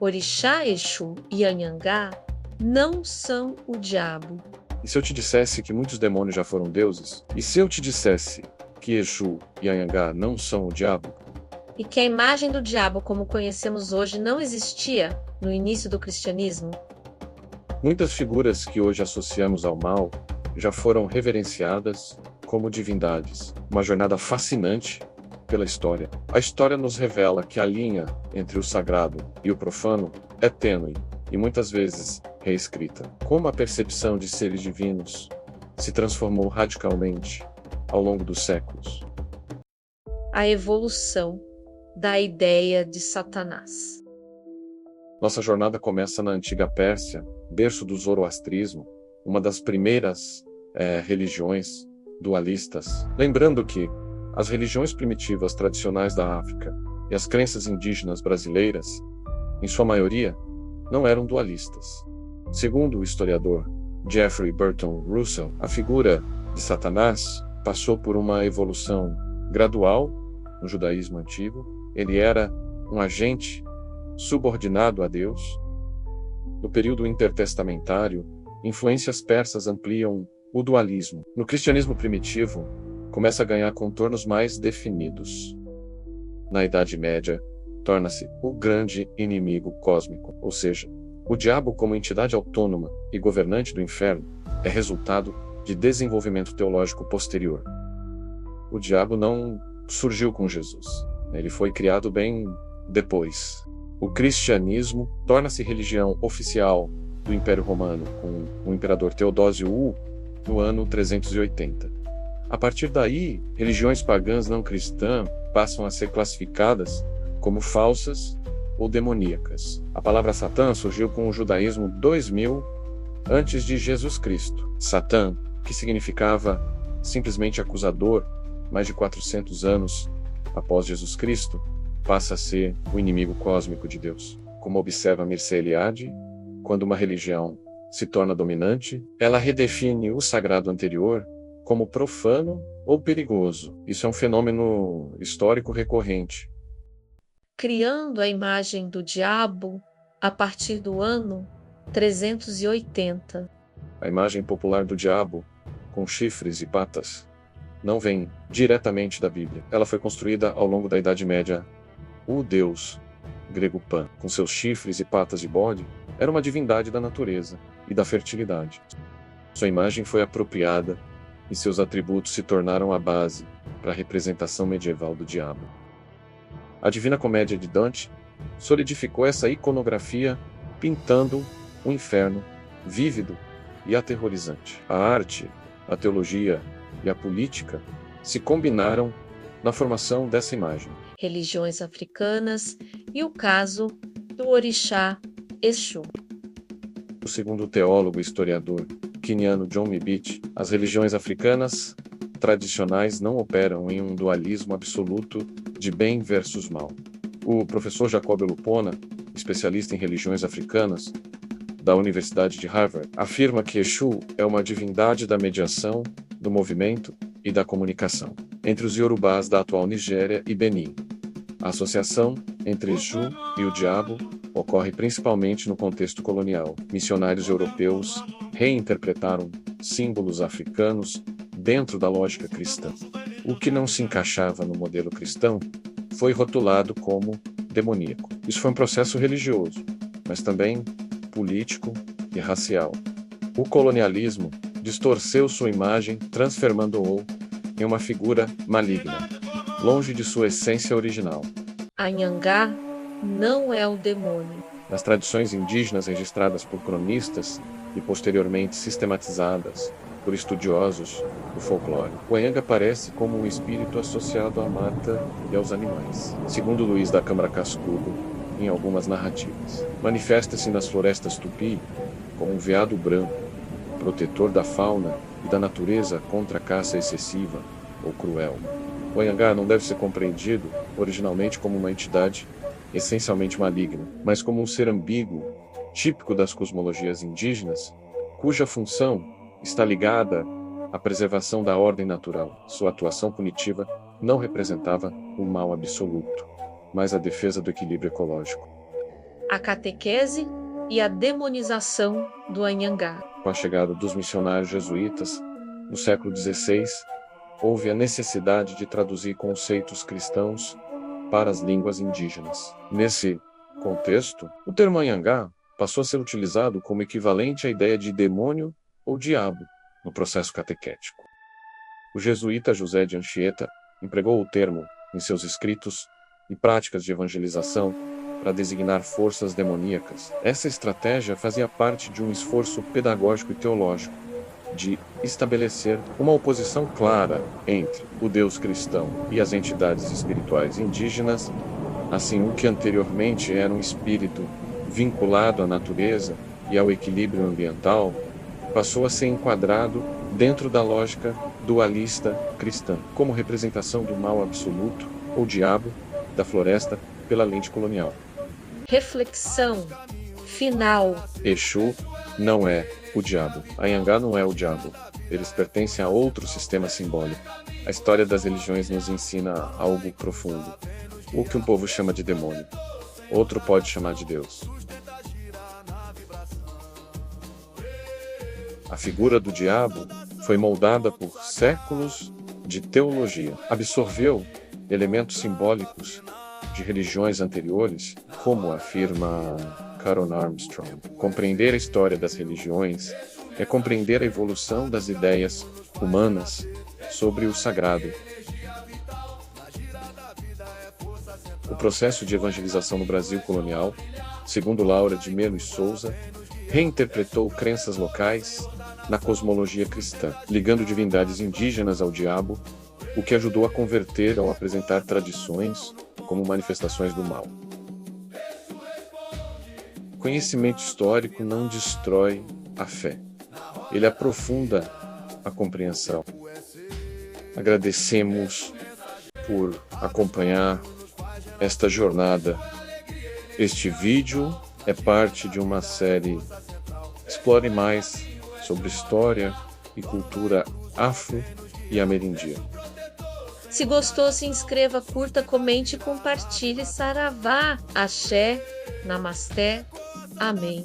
Orixá, Exu e Anhangá não são o diabo. E se eu te dissesse que muitos demônios já foram deuses? E se eu te dissesse que Exu e Anhangá não são o diabo? E que a imagem do diabo como conhecemos hoje não existia no início do cristianismo? Muitas figuras que hoje associamos ao mal já foram reverenciadas como divindades. Uma jornada fascinante pela história. A história nos revela que a linha entre o sagrado e o profano é tênue e muitas vezes reescrita. Como a percepção de seres divinos se transformou radicalmente ao longo dos séculos. A evolução da ideia de Satanás. Nossa jornada começa na antiga Pérsia, berço do zoroastrismo, uma das primeiras religiões dualistas. Lembrando que as religiões primitivas tradicionais da África e as crenças indígenas brasileiras, em sua maioria, não eram dualistas. Segundo o historiador Jeffrey Burton Russell, a figura de Satanás passou por uma evolução gradual no judaísmo antigo. Ele era um agente subordinado a Deus. No período intertestamentário, influências persas ampliam o dualismo. No cristianismo primitivo, começa a ganhar contornos mais definidos. Na Idade Média, torna-se o grande inimigo cósmico, ou seja, o diabo como entidade autônoma e governante do inferno é resultado de desenvolvimento teológico posterior. O diabo não surgiu com Jesus, ele foi criado bem depois. O cristianismo torna-se religião oficial do Império Romano com o imperador Teodósio I no ano 380. A partir daí, religiões pagãs não cristãs passam a ser classificadas como falsas ou demoníacas. A palavra Satã surgiu com o judaísmo 2000 antes de Jesus Cristo. Satã, que significava simplesmente acusador, mais de 400 anos após Jesus Cristo, passa a ser o inimigo cósmico de Deus. Como observa Mircea Eliade, quando uma religião se torna dominante, ela redefine o sagrado anterior como profano ou perigoso. Isso é um fenômeno histórico recorrente. Criando a imagem do diabo a partir do ano 380. A imagem popular do diabo, com chifres e patas, não vem diretamente da Bíblia. Ela foi construída ao longo da Idade Média. O deus grego Pan, com seus chifres e patas de bode, era uma divindade da natureza e da fertilidade. Sua imagem foi apropriada e seus atributos se tornaram a base para a representação medieval do diabo. A Divina Comédia de Dante solidificou essa iconografia pintando um inferno vívido e aterrorizante. A arte, a teologia e a política se combinaram na formação dessa imagem. Religiões africanas e o caso do orixá Exu. Segundo o teólogo e historiador queniano John Mbiti, as religiões africanas tradicionais não operam em um dualismo absoluto de bem versus mal. O professor Jacob Elupona, especialista em religiões africanas da Universidade de Harvard, afirma que Exu é uma divindade da mediação, do movimento e da comunicação entre os Yorubás da atual Nigéria e Benin. A associação entre Exu e o diabo ocorre principalmente no contexto colonial. Missionários europeus reinterpretaram símbolos africanos dentro da lógica cristã. O que não se encaixava no modelo cristão foi rotulado como demoníaco. Isso foi um processo religioso, mas também político e racial. O colonialismo distorceu sua imagem, transformando-o em uma figura maligna, longe de sua essência original. Anhangá não é o demônio. Nas tradições indígenas registradas por cronistas e posteriormente sistematizadas por estudiosos do folclore, o Anhanga aparece como um espírito associado à mata e aos animais, segundo Luiz da Câmara Cascudo em algumas narrativas. Manifesta-se nas florestas tupi como um veado branco, protetor da fauna e da natureza contra a caça excessiva ou cruel. O Anhangá não deve ser compreendido originalmente como uma entidade essencialmente maligna, mas como um ser ambíguo, típico das cosmologias indígenas, cuja função está ligada à preservação da ordem natural. Sua atuação punitiva não representava o mal absoluto, mas a defesa do equilíbrio ecológico. a catequese e a demonização do Anhangá. Com a chegada dos missionários jesuítas, no século XVI, houve a necessidade de traduzir conceitos cristãos para as línguas indígenas. Nesse contexto, o termo Anhangá passou a ser utilizado como equivalente à ideia de demônio ou diabo no processo catequético. O jesuíta José de Anchieta empregou o termo em seus escritos e práticas de evangelização para designar forças demoníacas. Essa estratégia fazia parte de um esforço pedagógico e teológico de estabelecer uma oposição clara entre o Deus cristão e as entidades espirituais indígenas, assim o que anteriormente era um espírito vinculado à natureza e ao equilíbrio ambiental, passou a ser enquadrado dentro da lógica dualista cristã, como representação do mal absoluto, ou diabo, da floresta pela lente colonial. Reflexão final. Exu não é o diabo. Anhangá não é o diabo. Eles pertencem a outro sistema simbólico. A história das religiões nos ensina algo profundo. O que um povo chama de demônio, outro pode chamar de Deus. A figura do diabo foi moldada por séculos de teologia. Absorveu elementos simbólicos de religiões anteriores, como afirma Karen Armstrong. Compreender a história das religiões é compreender a evolução das ideias humanas sobre o sagrado. O processo de evangelização no Brasil colonial, segundo Laura de Melo e Souza, reinterpretou crenças locais na cosmologia cristã, ligando divindades indígenas ao diabo, o que ajudou a converter ao apresentar tradições como manifestações do mal. Conhecimento histórico não destrói a fé, ele aprofunda a compreensão. Agradecemos por acompanhar esta jornada. Este vídeo é parte de uma série Explore Mais sobre história e cultura afro e ameríndia. Se gostou, se inscreva, curta, comente e compartilhe. Saravá, axé, namasté, amém.